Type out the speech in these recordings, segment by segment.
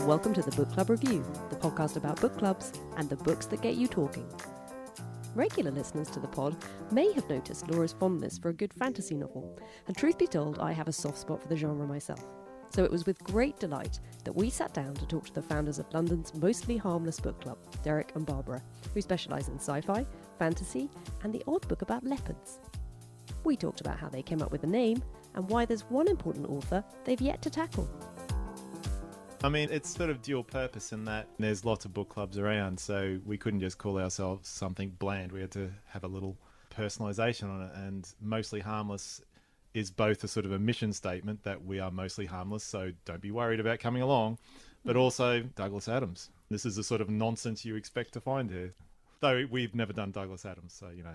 Welcome to the Book Club Review, the podcast about book clubs and the books that get you talking. Regular listeners to the pod may have noticed Laura's fondness for a good fantasy novel, and truth be told, I have a soft spot for the genre myself. So it was with great delight that we sat down to talk to the founders of London's mostly harmless book club, Derek and Barbara, who specialise in sci-fi, fantasy, and the odd book about leopards. We talked about how they came up with the name, and why there's one important author they've yet to tackle. I mean, it's sort of dual purpose in that there's lots of book clubs around, so we couldn't just call ourselves something bland. We had to have a little personalisation on it, and Mostly Harmless is both a sort of a mission statement that we are mostly harmless, so don't be worried about coming along, but also Douglas Adams. This is the sort of nonsense you expect to find here. Though we've never done Douglas Adams, so, you know.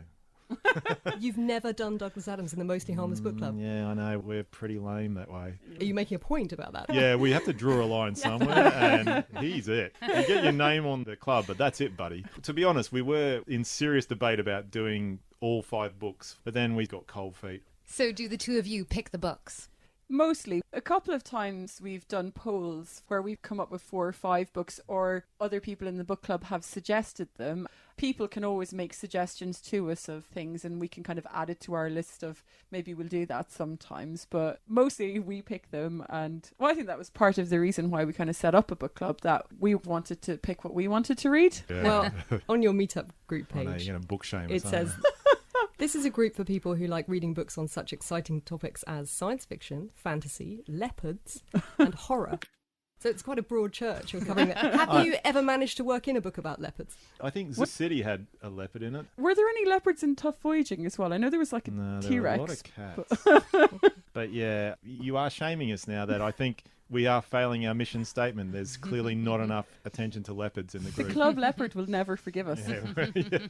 You've never done Douglas Adams in the Mostly Harmless Book Club? Yeah, I know. We're pretty lame that way. Are you making a point about that? Yeah, we have to draw a line somewhere, and he's it. You get your name on the club, but that's it, buddy. To be honest, we were in serious debate about doing all 5 books, but then we got cold feet. So do the two of you pick the books? Mostly. A couple of times we've done polls where we've come up with 4 or 5 books, or other people in the book club have suggested them. People can always make suggestions to us of things, and we can kind of add it to our list of maybe we'll do that sometimes, but mostly we pick them. And well, I think that was part of the reason why we kind of set up a book club, that we wanted to pick what we wanted to read. Yeah. Well, on your meetup group page, I know, you're gonna book shame it says this is a group for people who like reading books on such exciting topics as science fiction, fantasy, leopards, and horror. So it's quite a broad church you're covering there. Have you ever managed to work in a book about leopards? I think The City had a leopard in it. Were there any leopards in Tough Voyaging as well? I know there was like a No, there T-Rex. were a lot of cats. But yeah, you are shaming us now that I think we are failing our mission statement. There's clearly not enough attention to leopards in the group. The Club Leopard will never forgive us. Yeah.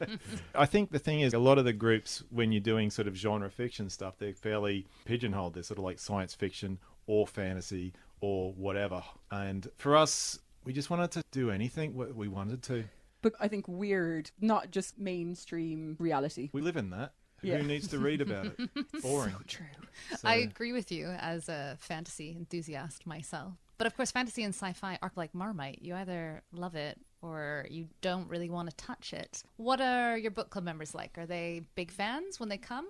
I think the thing is, a lot of the groups, when you're doing sort of genre fiction stuff, they're fairly pigeonholed. They're sort of like science fiction or fantasy or whatever. And for us, we just wanted to do anything we wanted to. But I think weird, not just mainstream reality. We live in that. Yeah. Who needs to read about it? Boring. So true. So, I agree with you as a fantasy enthusiast myself. But of course, fantasy and sci-fi are like Marmite. You either love it or you don't really want to touch it. What are your book club members like? Are they big fans when they come?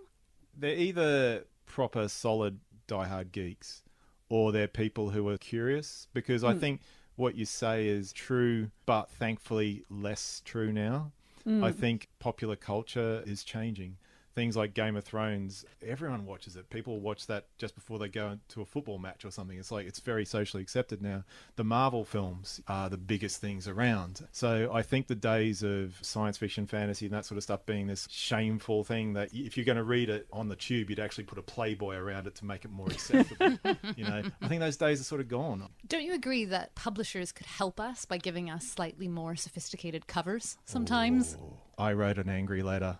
they're either proper, solid, diehard geeks, or they're people who are curious, because I think what you say is true, but thankfully less true now. I think popular culture is changing. Things like Game of Thrones, everyone watches it. People watch that just before they go to a football match or something. It's like, it's very socially accepted now. The Marvel films are the biggest things around. So I think the days of science fiction, fantasy and that sort of stuff being this shameful thing that if you're going to read it on the tube, you'd actually put a Playboy around it to make it more acceptable. You know, I think those days are sort of gone. Don't you agree that publishers could help us by giving us slightly more sophisticated covers sometimes? Ooh, I wrote an angry letter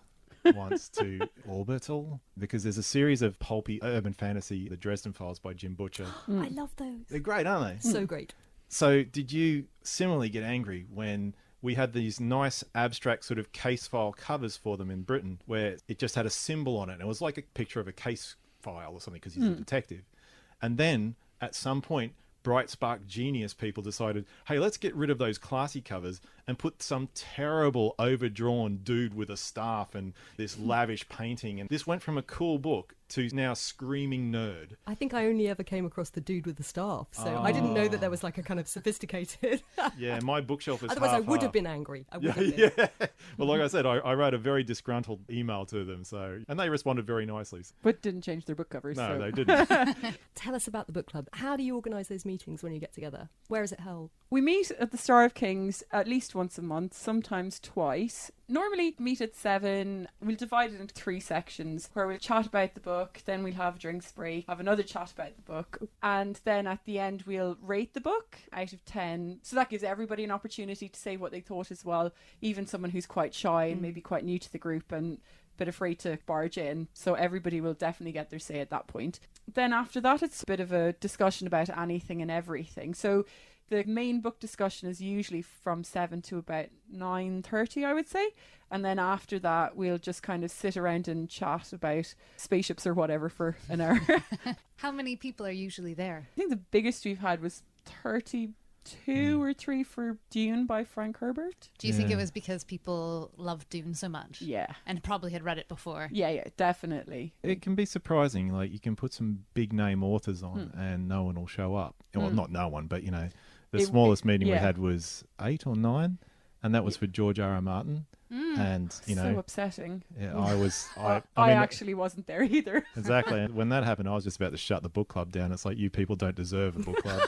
once to Orbital, because there's a series of pulpy urban fantasy, The Dresden Files by Jim Butcher. I love those. They're great, aren't they? So great. So did you similarly get angry when we had these nice abstract sort of case file covers for them in Britain, where it just had a symbol on it? And it was like a picture of a case file or something, because he's a detective. And then at some point, bright spark genius people decided, hey, let's get rid of those classy covers and put some terrible overdrawn dude with a staff and this lavish painting. And this went from a cool book to now screaming nerd. I think I only ever came across the dude with the staff, so I didn't know that there was like a kind of sophisticated... Yeah, my bookshelf is Otherwise I would have half. been angry. I would have been. Yeah. Well, like I said, I wrote a very disgruntled email to them, and they responded very nicely. But didn't change their book covers. No, so. they didn't. Tell us about the book club. How do you organise those meetings when you get together? Where is it held? We meet at the Star of Kings at least once a month, sometimes twice. Normally meet at 7. We'll divide it into 3 sections where we'll chat about the book, then we'll have a drinks break, have another chat about the book, and then at the end we'll rate the book out of 10. So that gives everybody an opportunity to say what they thought as well, even someone who's quite shy and maybe quite new to the group and a bit afraid to barge in. So everybody will definitely get their say at that point. Then after that, it's a bit of a discussion about anything and everything. So The main book discussion is usually from 7 to about 9:30, I would say. And then after that, we'll just kind of sit around and chat about spaceships or whatever for an hour. How many people are usually there? I think the biggest we've had was 32 or 3 for Dune by Frank Herbert. Do you think it was because people loved Dune so much? Yeah. And probably had read it before? Yeah, definitely. It can be surprising. Like, you can put some big name authors on and no one will show up. Well, not no one, but, the smallest meeting we had was 8 or 9, and that was for George R.R. Martin. And, so upsetting. Yeah, I I mean, actually wasn't there either. Exactly. When that happened, I was just about to shut the book club down. It's like, you people don't deserve a book club.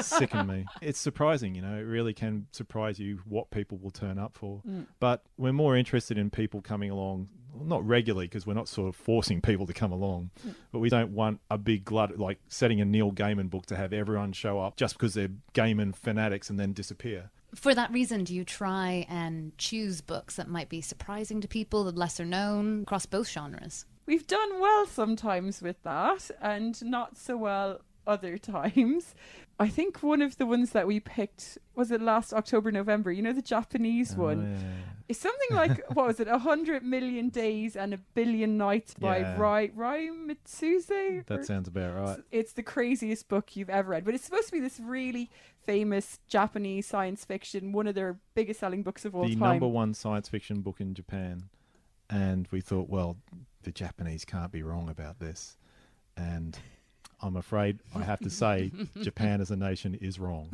Sicken me. It's surprising, it really can surprise you what people will turn up for. But we're more interested in people coming along, well, not regularly, because we're not sort of forcing people to come along, but we don't want a big glut, like setting a Neil Gaiman book to have everyone show up just because they're Gaiman fanatics and then disappear. For that reason, do you try and choose books that might be surprising to people, that lesser known, across both genres? We've done well sometimes with that and not so well other times. I think one of the ones that we picked, was it last October, November? The Japanese one. Yeah. It's something like, what was it, 100 Million Days and a Billion Nights by Rai Mitsuse? That sounds about right. It's the craziest book you've ever read. But it's supposed to be this really famous Japanese science fiction, one of their biggest selling books of all time. The number one science fiction book in Japan. And we thought, well, the Japanese can't be wrong about this. And I'm afraid I have to say Japan as a nation is wrong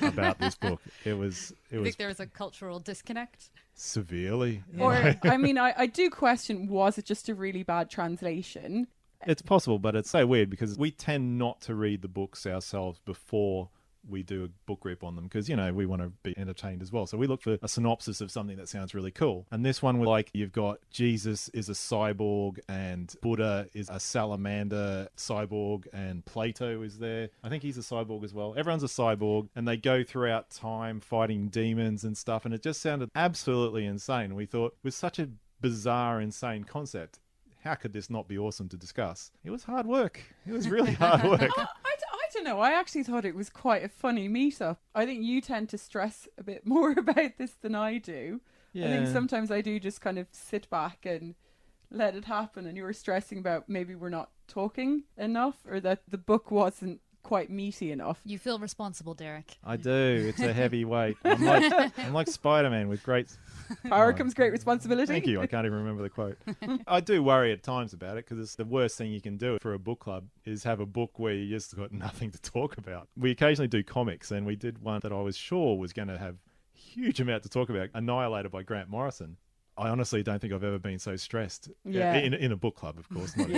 about this book. It was think there was a cultural disconnect? Severely. Or, I do question, was it just a really bad translation? It's possible, but it's so weird because we tend not to read the books ourselves before we do a book rip on them because, we want to be entertained as well. So we look for a synopsis of something that sounds really cool. And this one, you've got Jesus is a cyborg and Buddha is a salamander cyborg and Plato is there. I think he's a cyborg as well. Everyone's a cyborg and they go throughout time fighting demons and stuff. And it just sounded absolutely insane. We thought, with such a bizarre, insane concept, how could this not be awesome to discuss? It was hard work. It was really hard work. I don't know. I actually thought it was quite a funny meetup. I think you tend to stress a bit more about this than I do. Yeah. I think sometimes I do just kind of sit back and let it happen. And you were stressing about maybe we're not talking enough or that the book wasn't quite meaty enough. You feel responsible, Derek. I do. It's a heavy weight. I'm like Spider-Man with great power comes great responsibility. Thank you. I can't even remember the quote. I do worry at times about it because it's the worst thing you can do for a book club is have a book where you just got nothing to talk about. We occasionally do comics, and we did one that I was sure was going to have a huge amount to talk about, Annihilator by Grant Morrison. I honestly don't think I've ever been so stressed. Yeah. In a book club, of course. Not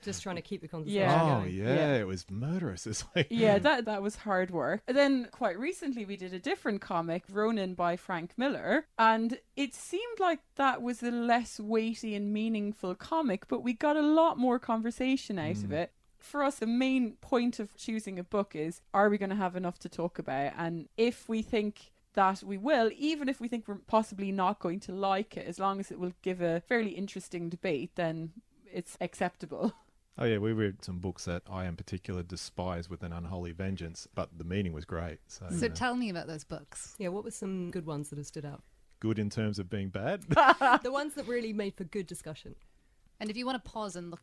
Just trying to keep the conversation going. going. It was murderous. It's like... Yeah, that was hard work. And then quite recently we did a different comic, Ronin by Frank Miller, and it seemed like that was a less weighty and meaningful comic, but we got a lot more conversation out of it. For us, the main point of choosing a book is, are we going to have enough to talk about? And if we think that we will, even if we think we're possibly not going to like it, as long as it will give a fairly interesting debate, then it's acceptable. Oh yeah, we read some books that I in particular despise with an unholy vengeance, but the meaning was great. So tell me about those books. Yeah, what were some good ones that have stood out? Good in terms of being bad? The ones that really made for good discussion. And if you want to pause and look...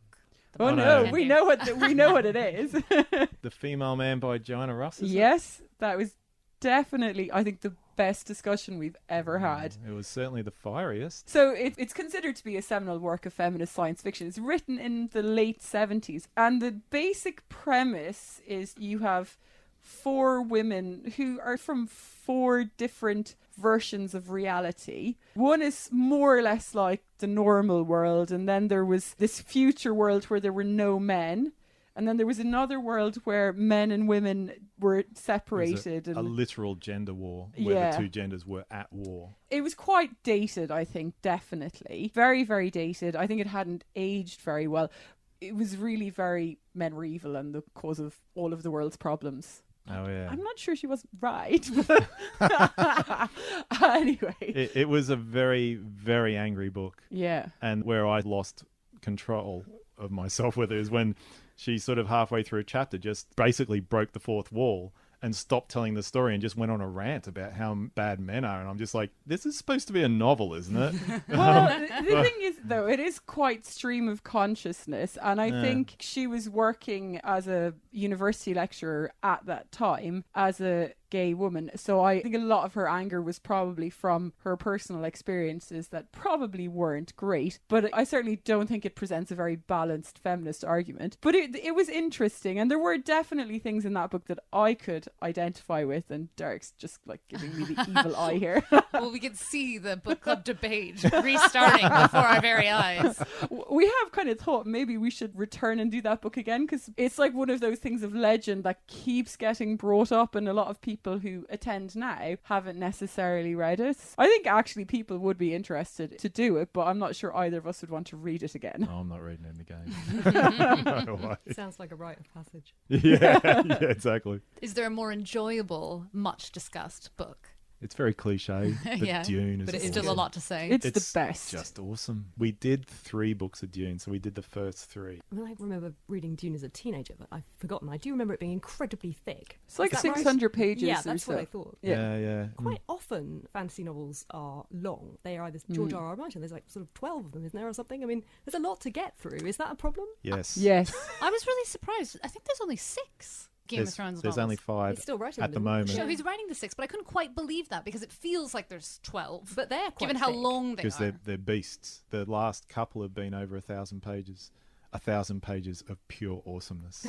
Oh no, we know what it is. The Female Man by Joanna Russ, yes, that was definitely, I think, the best discussion we've ever had. It was certainly the fieriest. So it's considered to be a seminal work of feminist science fiction. It's written in the late 70s. And the basic premise is you have 4 women who are from 4 different versions of reality. One is more or less like the normal world. And then there was this future world where there were no men. And then there was another world where men and women were separated. A literal gender war where the two genders were at war. It was quite dated, I think, definitely. Very, very dated. I think it hadn't aged very well. It was really very men were evil and the cause of all of the world's problems. Oh, yeah. I'm not sure she was right. Anyway. It was a very, very angry book. Yeah. And where I lost control of myself with it is when she sort of halfway through a chapter just basically broke the fourth wall and stopped telling the story and just went on a rant about how bad men are. And I'm just like, this is supposed to be a novel, isn't it? Well, the thing is, though, it is quite stream of consciousness. And I think she was working as a university lecturer at that time as a gay woman. So I think a lot of her anger was probably from her personal experiences that probably weren't great. But I certainly don't think it presents a very balanced feminist argument. But it was interesting. And there were definitely things in that book that I could identify with. And Derek's just like giving me the evil eye here. Well, we can see the book club debate restarting before our very eyes. We have kind of thought maybe we should return and do that book again, because it's like one of those things of legend that keeps getting brought up, and a lot of people who attend now haven't necessarily read it. I think actually people would be interested to do it, but I'm not sure either of us would want to read it again. Oh, I'm not reading it again. No way. Sounds like a rite of passage. Yeah, exactly. Is there a more enjoyable, much discussed book? It's very cliche, but Yeah, Dune is but it's awesome. still a lot to say. It's the best. Just awesome. We did 3 books of Dune, so we did the first 3. I mean, I remember reading Dune as a teenager, but I've forgotten. I do remember it being incredibly thick. It's like Is that right? 600 pages Yeah, or that's so. what I thought. Yeah. Quite often, fantasy novels are long. They are either George R.R. Martin. There's like sort of 12 of them, isn't there, or something? I mean, there's a lot to get through. Is that a problem? Yes. Yes. I was really surprised. I think there's only 6 Game of Thrones There's novels. only 5 He's still writing at the them. moment. So he's writing the 6, but I couldn't quite believe that because it feels like there's 12. But they're quite given how thick. long they Because are. they're beasts. The last couple have been over 1,000 pages. 1,000 pages of pure awesomeness.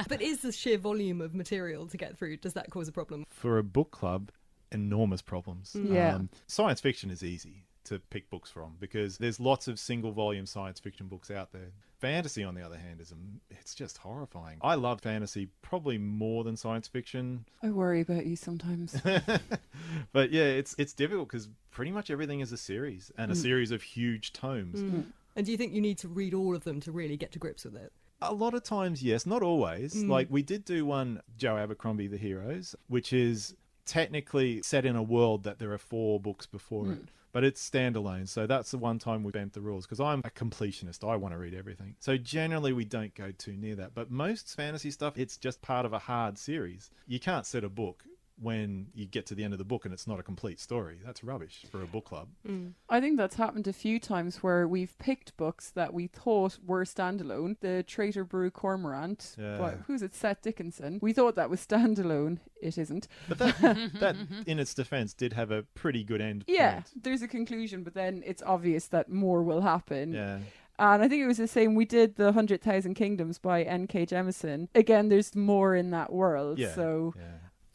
But is the sheer volume of material to get through, does that cause a problem? For a book club, enormous problems. Yeah. Science fiction is easy to pick books from because there's lots of single volume science fiction books out there. Fantasy, on the other hand, it's just horrifying. I love fantasy probably more than science fiction. I worry about you sometimes. But yeah, it's difficult because pretty much everything is a series and a series of huge tomes. And do you think you need to read all of them to really get to grips with it? A lot of times, yes. Not always. Like, we did do one, Joe Abercrombie, The Heroes, which is technically set in a world that there are 4 books before it. But it's standalone, so that's the one time we bent the rules, because I'm a completionist. I want to read everything. So generally we don't go too near that. But most fantasy stuff, it's just part of a hard series. You can't set a book when you get to the end of the book and it's not a complete story. That's rubbish for a book club. I think that's happened a few times where we've picked books that we thought were standalone. The Traitor Brew Cormorant, by, who's it? Seth Dickinson. We thought that was standalone. It isn't. But that in its defense, did have a pretty good end Yeah, point. there's a conclusion, but then it's obvious that more will happen. Yeah. And I think it was the same. We did the 100,000 Kingdoms by N.K. Jemison. Again, there's more in that world. Yeah. So Yeah.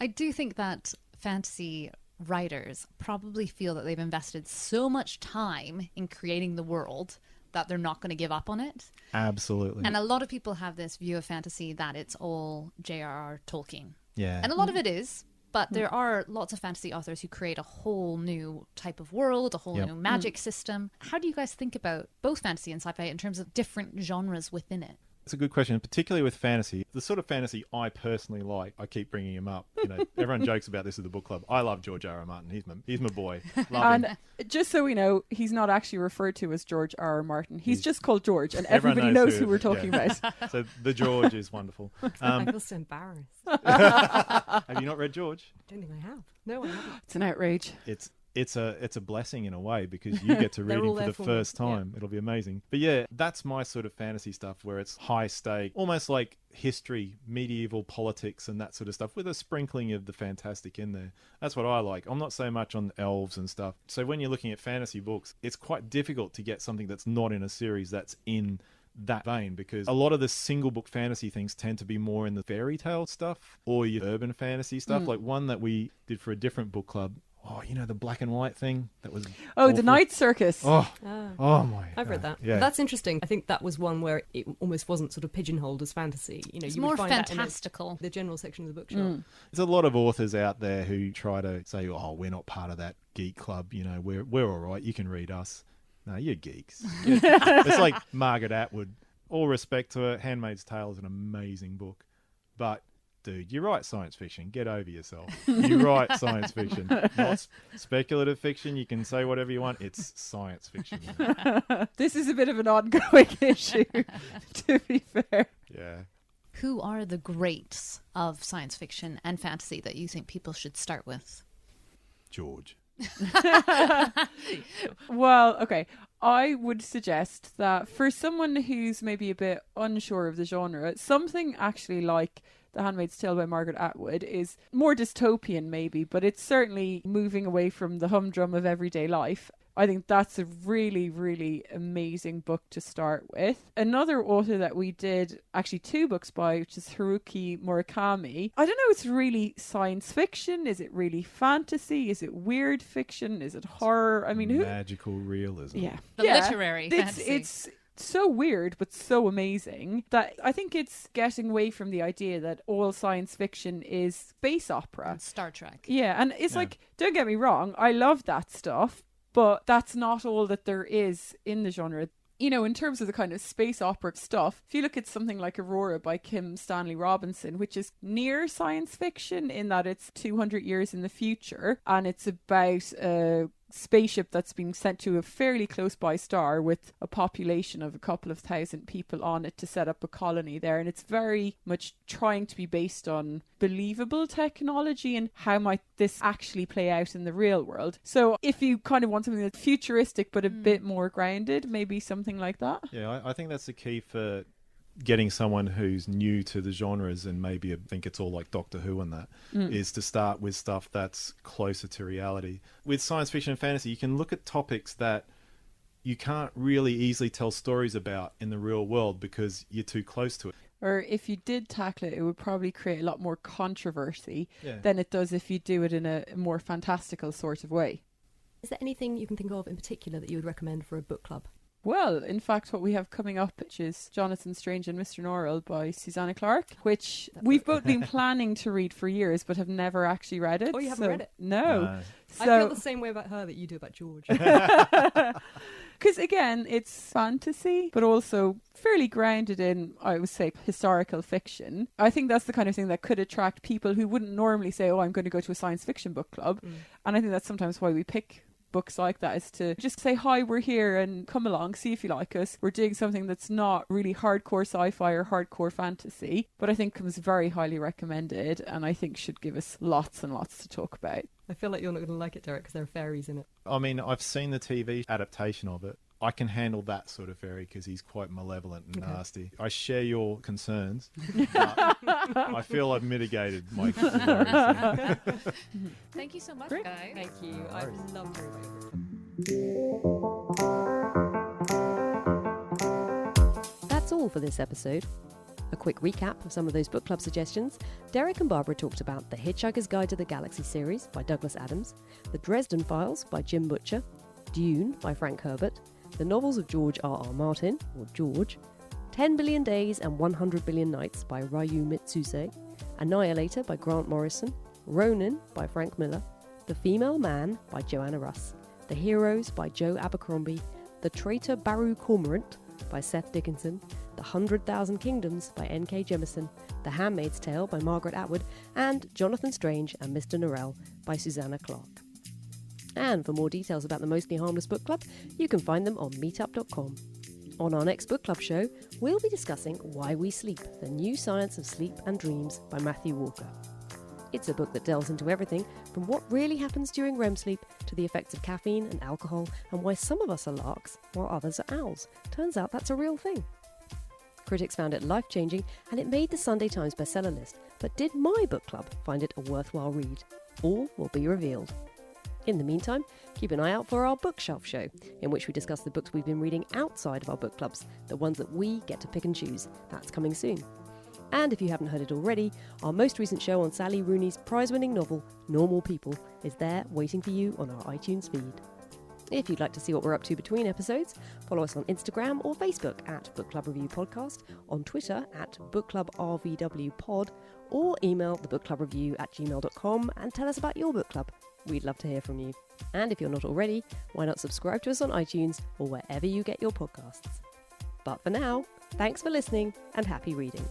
I do think that fantasy writers probably feel that they've invested so much time in creating the world that they're not going to give up on it. Absolutely. And a lot of people have this view of fantasy that it's all J.R.R. Tolkien. Yeah. And a lot of it is, but there are lots of fantasy authors who create a whole new type of world, a whole new magic system. How do you guys think about both fantasy and sci-fi in terms of different genres within it? It's a good question, particularly with fantasy. The sort of fantasy I personally like, I keep bringing him up. You know, everyone jokes about this at the book club. I love George R.R. Martin. He's my boy. Love him. And just so we know, he's not actually referred to as George R.R. Martin. He's just called George, and Everyone everybody knows who we're talking about. So the George is wonderful. I feel so embarrassed. Have you not read George? I don't think I have. No, I haven't. It's an outrage. It's a blessing in a way because you get to read They're him all for there the for me. first time. It'll be amazing. But yeah, that's my sort of fantasy stuff where it's high stake, almost like history, medieval politics and that sort of stuff with a sprinkling of the fantastic in there. That's what I like. I'm not so much on elves and stuff. So when you're looking at fantasy books, it's quite difficult to get something that's not in a series that's in that vein, because a lot of the single book fantasy things tend to be more in the fairy tale stuff or your urban fantasy stuff. Like one that we did for a different book club. Oh, you know, the black and white thing that was Oh, awful. The Night Circus. Oh my! I've read that. Yeah, That's interesting. I think that was one where it almost wasn't sort of pigeonholed as fantasy. You know, It's you more would find that fantastical. in the general section of the bookshop. there's a lot of authors out there who try to say, "Oh, we're not part of that geek club. You know, we're all right. You can read us." No, you're geeks. It's like Margaret Atwood. All respect to her, Handmaid's Tale is an amazing book, but dude, you write science fiction. Get over yourself. You write science fiction, not speculative fiction. You can say whatever you want. It's science fiction. This is a bit of an ongoing issue, to be fair. Yeah. Who are the greats of science fiction and fantasy that you think people should start with? George. Well, okay. I would suggest that for someone who's maybe a bit unsure of the genre, something actually like The Handmaid's Tale by Margaret Atwood is more dystopian maybe, but it's certainly moving away from the humdrum of everyday life. I think that's a really, really amazing book to start with. Another author that we did actually 2 books by, which is Haruki Murakami. I don't know, it's really science fiction. Is it really fantasy? Is it weird fiction? Is it horror? I mean, Magical realism. Yeah. The literary fantasy. It's so weird but so amazing that I think it's getting away from the idea that all science fiction is space opera. And Star Trek. Yeah, and it's like, don't get me wrong, I love that stuff, but that's not all that there is in the genre. You know, in terms of the kind of space opera stuff, if you look at something like Aurora by Kim Stanley Robinson, which is near science fiction in that it's 200 years in the future, and it's about a spaceship that's being sent to a fairly close by star with a population of a couple of thousand people on it to set up a colony there, and it's very much trying to be based on believable technology and how might this actually play out in the real world. So if you kind of want something that's futuristic but a bit more grounded, maybe something like that. Yeah, I think that's the key for getting someone who's new to the genres and maybe think it's all like Doctor Who and that, is to start with stuff that's closer to reality. With science fiction and fantasy, you can look at topics that you can't really easily tell stories about in the real world because you're too close to it. Or if you did tackle it, it would probably create a lot more controversy than it does if you do it in a more fantastical sort of way. Is there anything you can think of in particular that you would recommend for a book club? Well, in fact, what we have coming up, which is Jonathan Strange and Mr. Norrell by Susanna Clarke, which we've both been planning to read for years but have never actually read it. Oh, you haven't read it? No. I feel the same way about her that you do about George. Because again, it's fantasy, but also fairly grounded in, I would say, historical fiction. I think that's the kind of thing that could attract people who wouldn't normally say, oh, I'm going to go to a science fiction book club. And I think that's sometimes why we pick books like that, is to just say, hi, we're here and come along, see if you like us. We're doing something that's not really hardcore sci-fi or hardcore fantasy, but I think comes very highly recommended and I think should give us lots and lots to talk about. I feel like you're not going to like it, Derek, because there are fairies in it. I mean, I've seen the TV adaptation of it. I can handle that sort of fairy because he's quite malevolent and nasty. I share your concerns, but I feel I've mitigated my worries. Thank you so much, Great. guys. Thank you. I've loved hearing about your book club. That's all for this episode. A quick recap of some of those book club suggestions. Derek and Barbara talked about The Hitchhiker's Guide to the Galaxy series by Douglas Adams, The Dresden Files by Jim Butcher, Dune by Frank Herbert, the novels of George R.R. Martin, or George, 10 Billion Days and 100 Billion Nights by Ryu Mitsuse, Annihilator by Grant Morrison, Ronin by Frank Miller, The Female Man by Joanna Russ, The Heroes by Joe Abercrombie, The Traitor Baru Cormorant by Seth Dickinson, The 100,000 Kingdoms by N.K. Jemison, The Handmaid's Tale by Margaret Atwood, and Jonathan Strange and Mr. Norrell by Susanna Clarke. And for more details about the Mostly Harmless Book Club, you can find them on meetup.com. On our next book club show, we'll be discussing Why We Sleep, The New Science of Sleep and Dreams by Matthew Walker. It's a book that delves into everything from what really happens during REM sleep to the effects of caffeine and alcohol and why some of us are larks while others are owls. Turns out that's a real thing. Critics found it life-changing and it made the Sunday Times bestseller list, but did my book club find it a worthwhile read? All will be revealed. In the meantime, keep an eye out for our bookshelf show, in which we discuss the books we've been reading outside of our book clubs, the ones that we get to pick and choose. That's coming soon. And if you haven't heard it already, our most recent show on Sally Rooney's prize-winning novel, Normal People, is there waiting for you on our iTunes feed. If you'd like to see what we're up to between episodes, follow us on Instagram or Facebook at Book Club Review Podcast, on Twitter at Book Club RVW Pod, or email thebookclubreview@gmail.com and tell us about your book club. We'd love to hear from you. And if you're not already, why not subscribe to us on iTunes or wherever you get your podcasts. But for now, thanks for listening and happy reading.